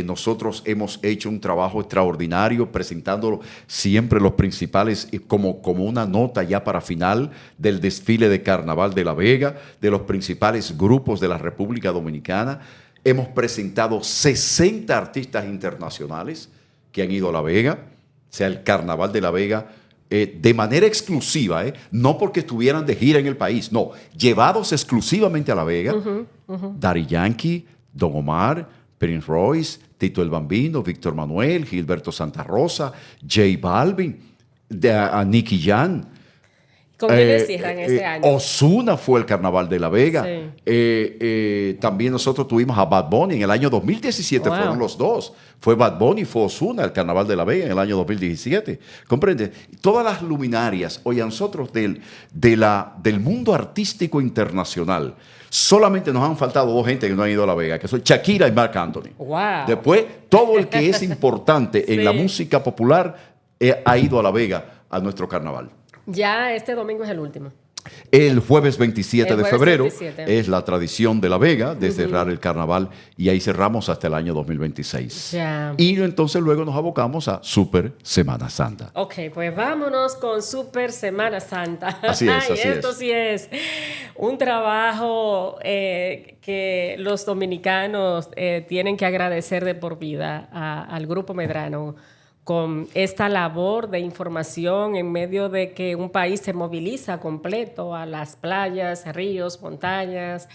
Nosotros hemos hecho un trabajo extraordinario presentando siempre los principales como una nota ya para final del desfile de Carnaval de La Vega, de los principales grupos de la República Dominicana. Hemos presentado 60 artistas internacionales que han ido a La Vega, o sea, el Carnaval de La Vega, de manera exclusiva, no porque estuvieran de gira en el país, no, llevados exclusivamente a La Vega. Daddy Yankee, Don Omar, Prince Royce, Tito el Bambino, Víctor Manuel, Gilberto Santa Rosa, J Balvin, Nicky Jam. ¿Con quiénes cierran este año? Ozuna fue el Carnaval de La Vega. Sí. También nosotros tuvimos a Bad Bunny en el año 2017, fueron los dos. Fue Bad Bunny y fue Ozuna el Carnaval de La Vega en el año 2017. ¿Comprende? Todas las luminarias, oye, nosotros del mundo artístico internacional, solamente nos han faltado 2 gente que no han ido a La Vega, que son Shakira y Marc Anthony. Wow. Después, todo el que es importante en la música popular ha ido a La Vega a nuestro carnaval. Ya este domingo es el último. El jueves 27 de febrero es la tradición de La Vega de cerrar el carnaval y ahí cerramos hasta el año 2026. Ya. Y entonces luego nos abocamos a Super Semana Santa. Ok, pues vámonos con Super Semana Santa. Así es, Esto sí es un trabajo que los dominicanos tienen que agradecer de por vida al Grupo Medrano, con esta labor de información en medio de que un país se moviliza completo a las playas, ríos, montañas,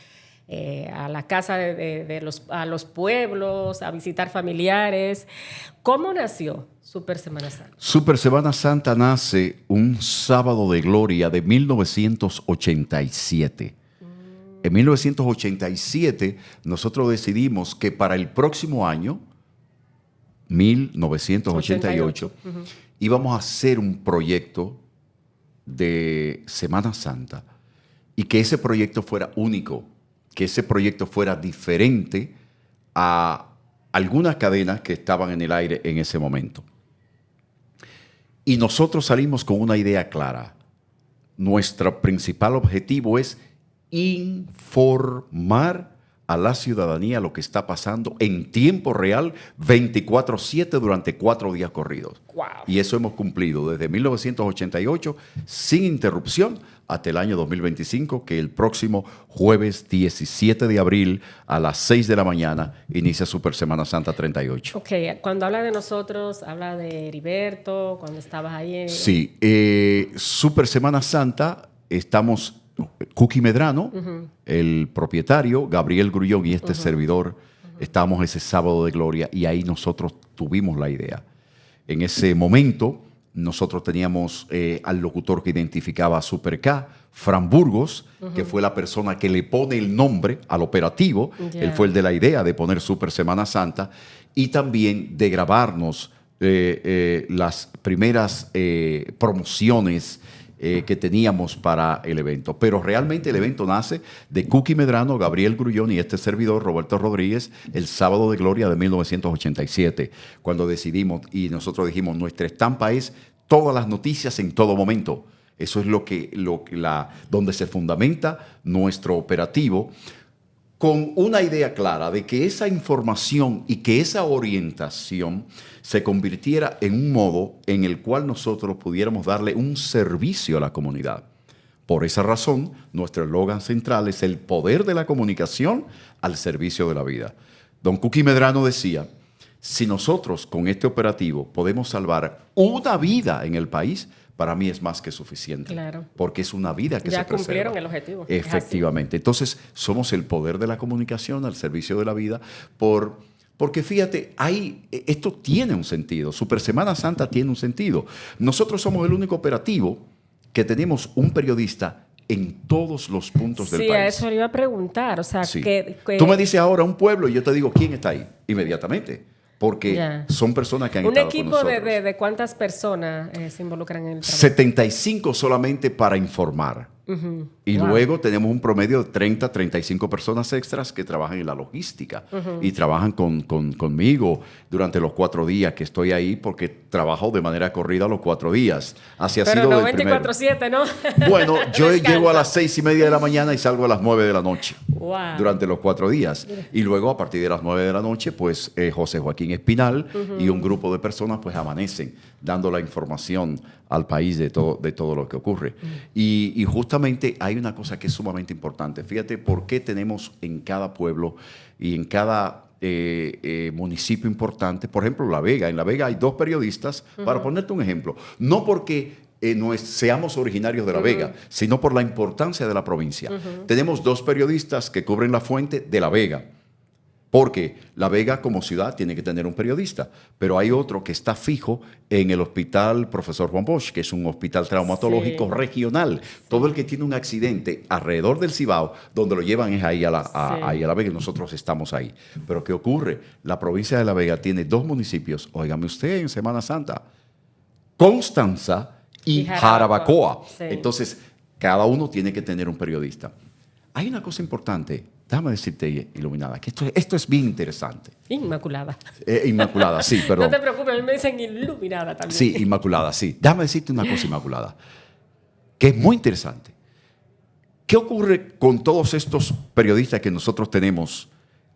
a la casa a los pueblos, a visitar familiares. ¿Cómo nació Super Semana Santa? Super Semana Santa nace un sábado de gloria de 1987. En 1987 nosotros decidimos que para el próximo año, 1988, íbamos a hacer un proyecto de Semana Santa y que ese proyecto fuera único, que ese proyecto fuera diferente a algunas cadenas que estaban en el aire en ese momento. Y nosotros salimos con una idea clara. Nuestro principal objetivo es informar a la ciudadanía lo que está pasando en tiempo real, 24/7 durante 4 días corridos. Wow. Y eso hemos cumplido desde 1988 sin interrupción hasta el año 2025, que el próximo jueves 17 de abril a las 6 de la mañana inicia Super Semana Santa 38. Ok, cuando habla de nosotros, habla de Heriberto, cuando estabas ahí. Sí, Super Semana Santa, estamos Cookie Medrano, el propietario, Gabriel Grullón y servidor, estábamos ese sábado de gloria y ahí nosotros tuvimos la idea. En ese momento nosotros teníamos al locutor que identificaba a Super K, Fran Burgos, que fue la persona que le pone el nombre al operativo. Él fue el de la idea de poner Super Semana Santa y también de grabarnos las primeras promociones que teníamos para el evento. Pero realmente el evento nace de Cookie Medrano, Gabriel Grullón y este servidor, Roberto Rodríguez, el sábado de gloria de 1987, cuando decidimos y nosotros dijimos, nuestra estampa es todas las noticias en todo momento. Eso es donde se fundamenta nuestro operativo, con una idea clara de que esa información y que esa orientación se convirtiera en un modo en el cual nosotros pudiéramos darle un servicio a la comunidad. Por esa razón, nuestro eslogan central es el poder de la comunicación al servicio de la vida. Don Cookie Medrano decía, si nosotros con este operativo podemos salvar una vida en el país, para mí es más que suficiente. Claro. Porque es una vida que se preserva. Ya cumplieron el objetivo. Efectivamente. Entonces, somos el poder de la comunicación al servicio de la vida porque fíjate, esto tiene un sentido. Super Semana Santa tiene un sentido. Nosotros somos el único operativo que tenemos un periodista en todos los puntos del país. Sí, a eso le iba a preguntar. O sea, Tú me dices ahora un pueblo y yo te digo, ¿quién está ahí? Inmediatamente. Porque son personas que han estado con nosotros. ¿Un equipo de cuántas personas se involucran en el trabajo? 75 solamente para informar. Y luego tenemos un promedio de 30, 35 personas extras que trabajan en la logística y trabajan conmigo durante los 4 días que estoy ahí, porque trabajo de manera corrida los 4 días. Así ha sido no el primero. 24/7, ¿no? Bueno, yo llego a las 6:30 de la mañana y salgo a las 9 de la noche. Wow. Durante los 4 días. Y luego, a partir de las 9 de la noche, pues José Joaquín Espinal y un grupo de personas pues amanecen dando la información al país de todo lo que ocurre. Y justamente hay una cosa que es sumamente importante. Fíjate por qué tenemos en cada pueblo y en cada municipio importante, por ejemplo, La Vega. En La Vega hay 2 periodistas, para ponerte un ejemplo. No porque seamos originarios de La Vega, sino por la importancia de la provincia. Tenemos 2 periodistas que cubren la fuente de La Vega, porque La Vega como ciudad tiene que tener un periodista, pero hay otro que está fijo en el hospital Profesor Juan Bosch, que es un hospital traumatológico regional. Todo el que tiene un accidente alrededor del Cibao, donde lo llevan es ahí a La Vega, y nosotros estamos ahí. Pero ¿qué ocurre? La provincia de La Vega tiene 2 municipios, óigame usted, en Semana Santa, Constanza y Jarabacoa. Sí. Entonces, cada uno tiene que tener un periodista. Hay una cosa importante, déjame decirte, Iluminada, que esto es bien interesante. Inmaculada. Inmaculada, sí, perdón. No te preocupes, a mí me dicen Iluminada también. Sí, Inmaculada, sí. Déjame decirte una cosa, Inmaculada, que es muy interesante. ¿Qué ocurre con todos estos periodistas que nosotros tenemos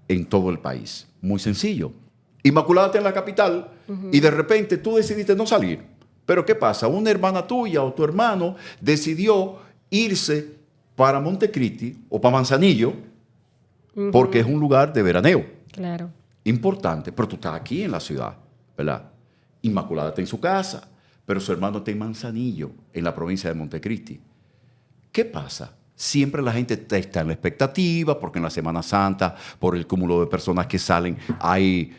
en todo el país? Muy sencillo. Inmaculada está en la capital y de repente tú decidiste no salir. Pero ¿qué pasa? Una hermana tuya o tu hermano decidió irse para Montecristi o para Manzanillo, porque es un lugar de veraneo. Claro. Importante, pero tú estás aquí en la ciudad, ¿verdad? Inmaculada está en su casa, pero su hermano está en Manzanillo, en la provincia de Montecristi. ¿Qué pasa? Siempre la gente está en la expectativa, porque en la Semana Santa, por el cúmulo de personas que salen, hay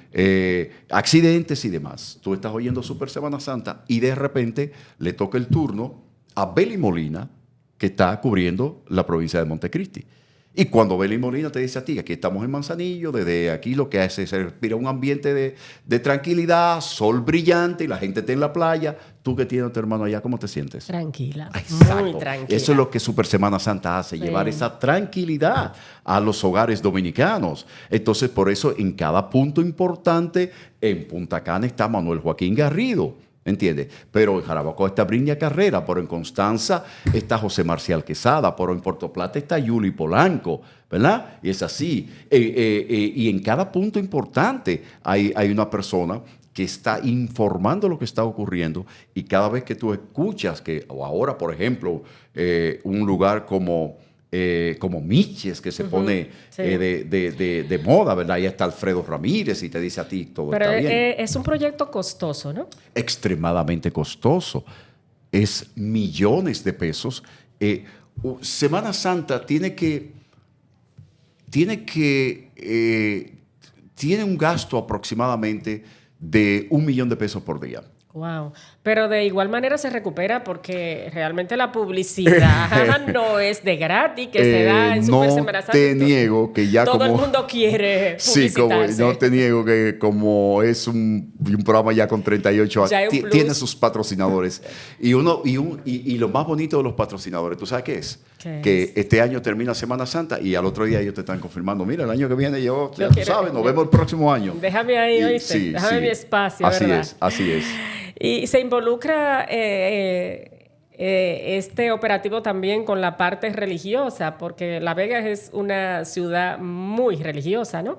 accidentes y demás. Tú estás oyendo Super Semana Santa y de repente le toca el turno a Beli Molina, que está cubriendo la provincia de Montecristi. Y cuando Beli Molina te dice a ti, aquí estamos en Manzanillo, desde aquí lo que hace es respira un ambiente de tranquilidad, sol brillante y la gente está en la playa. Tú que tienes a tu hermano allá, ¿cómo te sientes? Tranquila, exacto. Muy tranquila. Eso es lo que Super Semana Santa hace, llevar esa tranquilidad a los hogares dominicanos. Entonces, por eso, en cada punto importante, en Punta Cana está Manuel Joaquín Garrido, ¿entiendes? Pero en Jarabacoa está Brinia Carrera, pero en Constanza está José Marcial Quesada, pero en Puerto Plata está Yuli Polanco, ¿verdad? Y es así. Y en cada punto importante hay una persona que está informando lo que está ocurriendo, y cada vez que tú escuchas que, o ahora, por ejemplo, un lugar como Miches, que se pone de moda, ¿verdad? Ahí está Alfredo Ramírez y te dice a ti todo está bien. Pero es un proyecto costoso, ¿no? Extremadamente costoso. Es millones de pesos. Semana Santa tiene un gasto aproximadamente de $1 millón por día. Wow. Pero de igual manera se recupera, porque realmente la publicidad no es de gratis, que se da en Super Semana Santa. No te niego que ya todo el mundo quiere publicitarse. Sí, no te niego que como es un programa ya con 38 años, tiene sus patrocinadores. Y lo más bonito de los patrocinadores, ¿tú sabes qué es? Que este año termina Semana Santa y al otro día ellos te están confirmando, mira, el año que viene ya tú sabes, nos vemos el próximo año. Déjame ahí, ¿oíste? Déjame mi espacio, ¿verdad? Así es. Y se involucra este operativo también con la parte religiosa, porque La Vega es una ciudad muy religiosa, ¿no?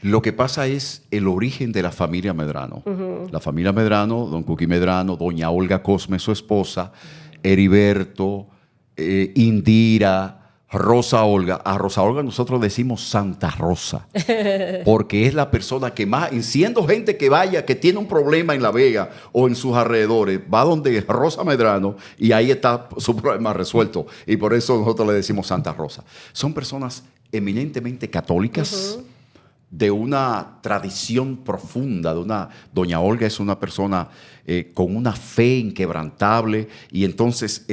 Lo que pasa es el origen de la familia Medrano. La familia Medrano, don Cuqui Medrano, doña Olga Cosme, su esposa, Heriberto, Indira, Rosa Olga. A Rosa Olga nosotros decimos Santa Rosa, porque es la persona que más, siendo gente que vaya, que tiene un problema en La Vega o en sus alrededores, va donde Rosa Medrano y ahí está su problema resuelto. Y por eso nosotros le decimos Santa Rosa. Son personas eminentemente católicas, de una tradición profunda, Doña Olga es una persona con una fe inquebrantable, y entonces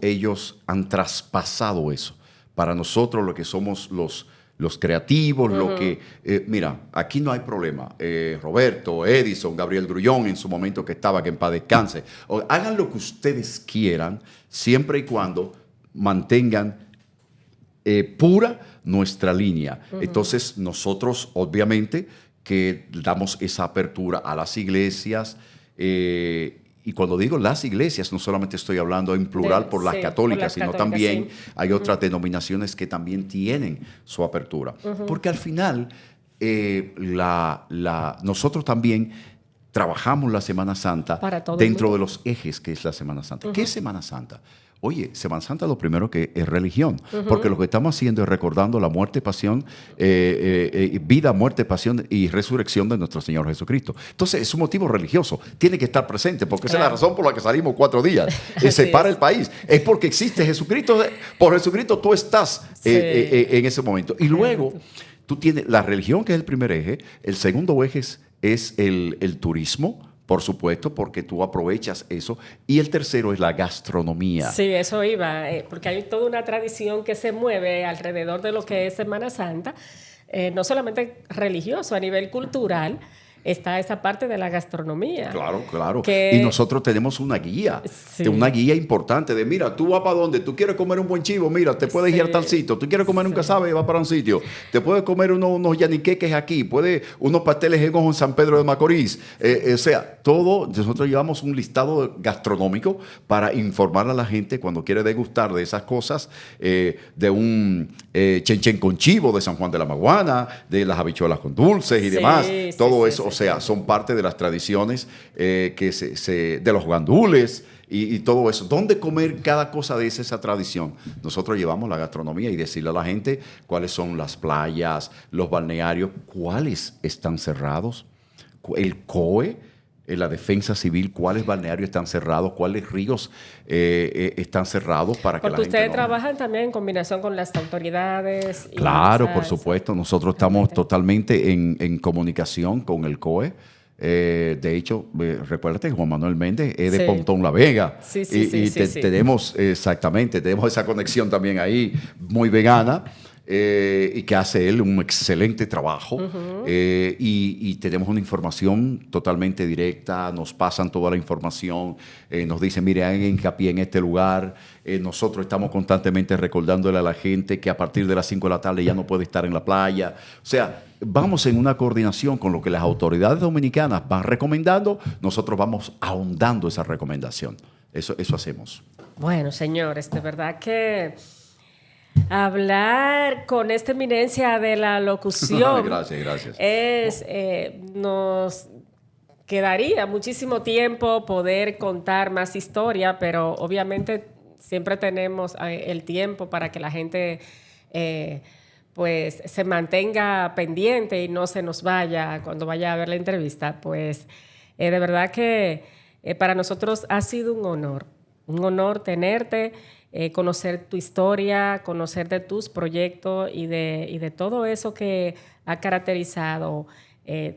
ellos han traspasado eso. Para nosotros, lo que somos los creativos, lo que... mira, aquí no hay problema. Roberto, Edison, Gabriel Grullón, en su momento que estaba, que en paz descanse. Hagan lo que ustedes quieran, siempre y cuando mantengan pura nuestra línea. Entonces, nosotros, obviamente, que damos esa apertura a las iglesias. Y cuando digo las iglesias, no solamente estoy hablando en plural por las católicas, sino también hay otras denominaciones que también tienen su apertura. Porque al final, nosotros también trabajamos la Semana Santa dentro de los ejes que es la Semana Santa. ¿Qué es Semana Santa? Oye, Semana Santa lo primero que es religión, porque lo que estamos haciendo es recordando la muerte, pasión, vida, muerte, pasión y resurrección de nuestro Señor Jesucristo. Entonces, es un motivo religioso, tiene que estar presente, porque esa es la razón por la que salimos 4 días. Se para el país, es porque existe Jesucristo, por Jesucristo tú estás en ese momento. Y luego, tú tienes la religión, que es el primer eje, el segundo eje es el turismo, por supuesto, porque tú aprovechas eso. Y el tercero es la gastronomía. Sí, eso iba, porque hay toda una tradición que se mueve alrededor de lo que es Semana Santa, no solamente religioso, a nivel cultural. Está esa parte de la gastronomía. Claro, claro. Y nosotros tenemos una guía, una guía importante de, mira, tú vas para dónde, tú quieres comer un buen chivo, mira, te puedes ir a tal sitio, tú quieres comer un casabe, vas para un sitio, te puedes comer unos yaniqueques aquí, unos pasteles en San Pedro de Macorís. O sea, todo, nosotros llevamos un listado gastronómico para informar a la gente cuando quiere degustar de esas cosas, de un chenchen con chivo de San Juan de la Maguana, de las habichuelas con dulces y demás, todo eso. O sea, son parte de las tradiciones de los gandules y todo eso. ¿Dónde comer cada cosa de esa tradición? Nosotros llevamos la gastronomía y decirle a la gente cuáles son las playas, los balnearios, cuáles están cerrados, el COE, la defensa civil, cuáles balnearios están cerrados, cuáles ríos están cerrados para que la gente... Porque ustedes trabajan también en combinación con las autoridades. Claro, por supuesto. Nosotros estamos totalmente en comunicación con el COE. De hecho, recuérdate, Juan Manuel Méndez es de Pontón La Vega. Sí. Tenemos, exactamente, tenemos esa conexión también ahí, muy vegana. Y que hace él un excelente trabajo. Y tenemos una información totalmente directa, nos pasan toda la información, nos dicen, mire, hagan hincapié en este lugar. Nosotros estamos constantemente recordándole a la gente que a partir de las 5 de la tarde ya no puede estar en la playa. O sea, vamos en una coordinación con lo que las autoridades dominicanas van recomendando, nosotros vamos ahondando esa recomendación. Eso hacemos. Bueno, señores, de verdad que... hablar con esta eminencia de la locución gracias. Nos quedaría muchísimo tiempo poder contar más historia, pero obviamente siempre tenemos el tiempo para que la gente pues se mantenga pendiente y no se nos vaya cuando vaya a ver la entrevista. Pues de verdad que para nosotros ha sido un honor tenerte. Conocer tu historia, conocer de tus proyectos y de todo eso que ha caracterizado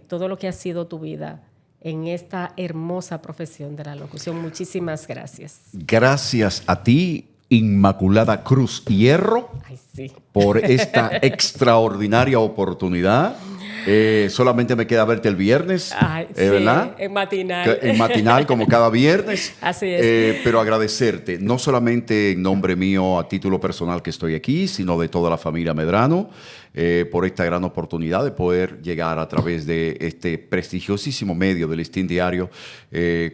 todo lo que ha sido tu vida en esta hermosa profesión de la locución. Muchísimas gracias. Gracias a ti, Inmaculada Cruz Hierro, por esta extraordinaria oportunidad. Solamente me queda verte el viernes, ¿verdad? En matinal. En matinal, como cada viernes. Así es. Pero agradecerte, no solamente en nombre mío a título personal que estoy aquí, sino de toda la familia Medrano, por esta gran oportunidad de poder llegar a través de este prestigiosísimo medio del Listín Diario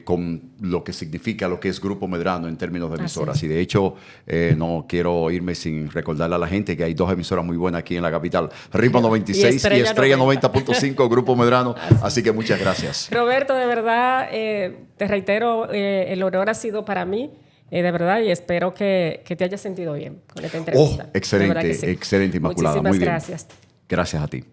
con lo que significa lo que es Grupo Medrano en términos de emisoras. Y de hecho, no quiero irme sin recordarle a la gente que hay 2 emisoras muy buenas aquí en la capital, Ritmo 96 y Estrella 90.5, Grupo Medrano. Así que muchas gracias. Roberto, de verdad, te reitero, el honor ha sido para mí. De verdad, y espero que te hayas sentido bien con esta entrevista. Excelente, excelente, Inmaculada. Muchísimas muy bien. Gracias. Gracias a ti.